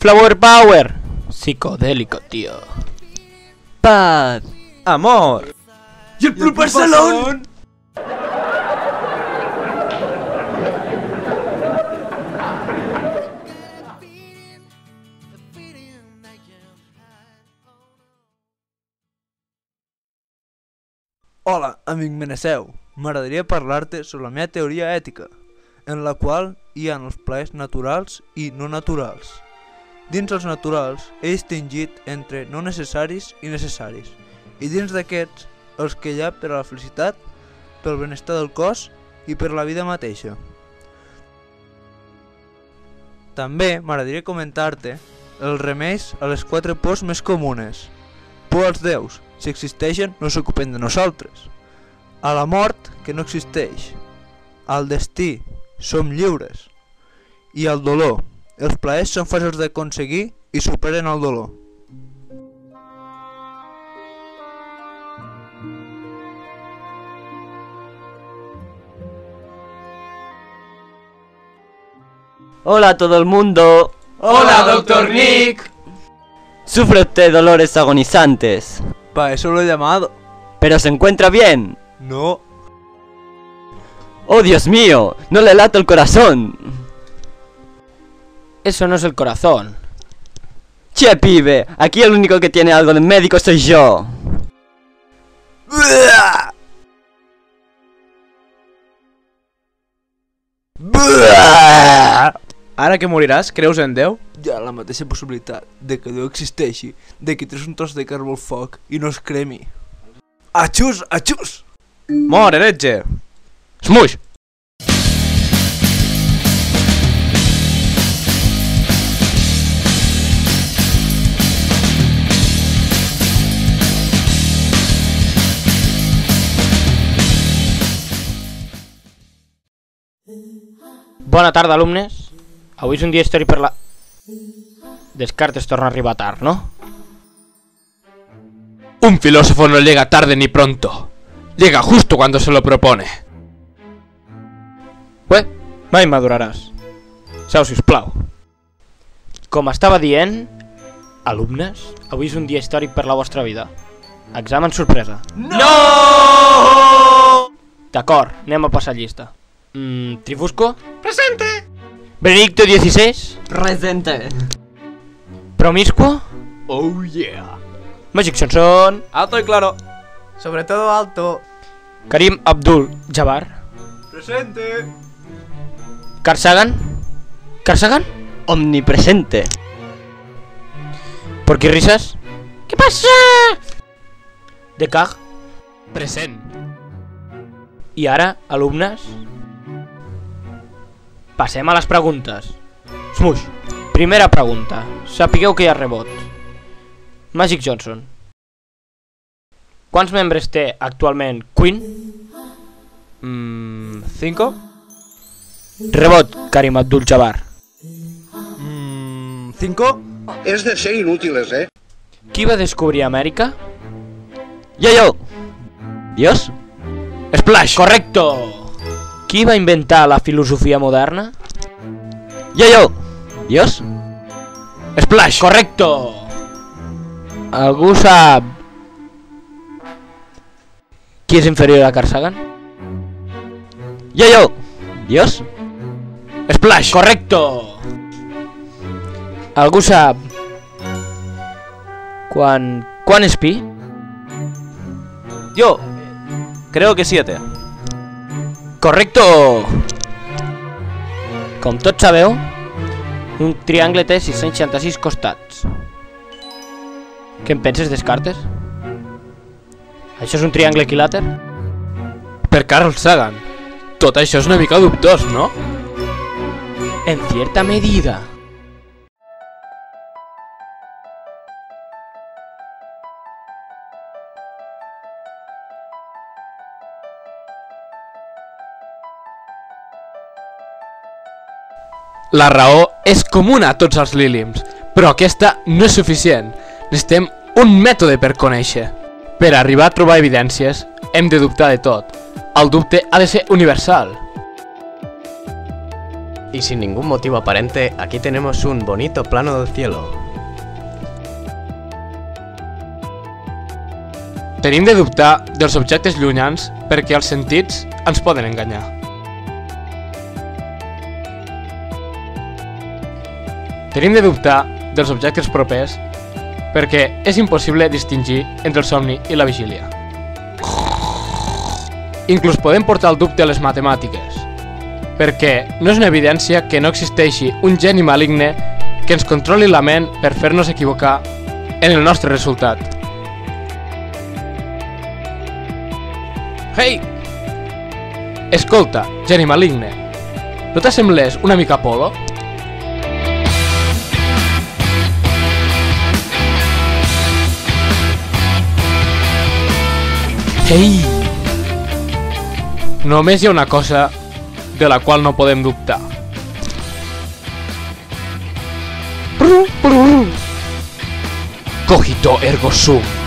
Flower Power. Psicodélico, tío. Paz. Amor. ¿Y el Blooper Salón? Hola, amic Meneceu. M'agradaria parlar-te sobre la meva teoria ètica, en la qual hi ha els plaers naturals i no naturals. Dins els naturals he distingit entre no necessaris i necessaris, i dins d'aquests els que hi ha per a la felicitat, pel benestar del cos i per la vida mateixa. També m'agradaria comentar-te els remeis a les 4 pors més comunes. Por als déus, si existeixen no s'ocupen de nosaltres. A la mort, que no existeix. Al destí, som lliures. I al dolor, els plaers són fàcils d'aconseguir i superen el dolor. Hola a todo el mundo. Hola, Dr. Nick. ¿Sufre usted dolores agonizantes? Para eso lo he llamado. ¿Pero se encuentra bien? No. ¡Oh, Dios mío! ¡No le late el corazón! Eso no es el corazón. Che, pibe, aquí el único que tiene algo de médico soy yo. Ara que moriràs, creus en Déu? Hi ha la mateixa possibilitat de que Déu existeixi, de que tires un tros de carbó al foc i no es cremi. Achús, achús! Mor, heretge. Smush. Bona tarda, alumnes. Avui és un dia històric per la... Descartes torna a arribar tard, no? Un filósofo no llega tarde ni pronto. Llega justo cuando se lo propone. Ué, mai maduraràs. Seu, sisplau. Com estava dient, alumnes, avui és un dia històric per la vostra vida. Examen sorpresa. ¡No! D'acord, anem a passar llista. Trifusco? ¡Presente! Benedicto XVI? Presente. Promiscuo? Oh yeah. Magic Johnson? Alto y claro. Sobre todo alto. Karim Abdul-Jabbar? Presente. Carl Sagan? Carl Sagan? Omnipresente. Porquirrisas? ¿Qué pasa? Descartes? Present. I ara, alumnes, passem a les preguntes. Smush. Primera pregunta. Sapigueu que hi ha rebot. Magic Johnson. Quants membres té actualment Queen? 5. Rebot, Karim Abdul-Jabbar. 5. Es de ser inútiles, ¿eh? Qui va descobrir Amèrica? Yo. ¿Dios? Splash. Correcto. Qui va inventar la filosofia moderna? Yo. ¿Dios? Splash. Correcto. Algú sap qui és inferior a Carl Sagan? Yo. ¿Dios? Splash. Correcto. Algú sap quan és pi? Yo. Creo que 7. Correcto. Com tots sabeu, un triangle té 666 costats. Què en penses, Descartes? Això és un triangle equilàter? Per Carl Sagan. Tot això és una mica dubtós, no? En cierta medida. La raó és comuna a tots els Liliums, però aquesta no és suficient. Necessitem un mètode per conèixer. Per arribar a trobar evidències, hem de dubtar de tot. El dubte ha de ser universal. Y sin ningún motivo aparente, aquí tenemos un bonito plano del cielo. Tenim de dubtar dels objectes llunyans perquè els sentits ens poden enganyar. Tenim de dubtar dels objectes propers perquè és impossible distingir entre el somni i la vigília. Inclús podem portar el dubte a les matemàtiques, perquè no és una evidència que no existeixi un geni maligne que ens controli la ment per fer-nos equivocar en el nostre resultat. Hei! Escolta, geni maligne, no t'assembles una mica a Apolo? Ei! Només hi ha una cosa de la qual no podem dubtar. Cogito ergo sum.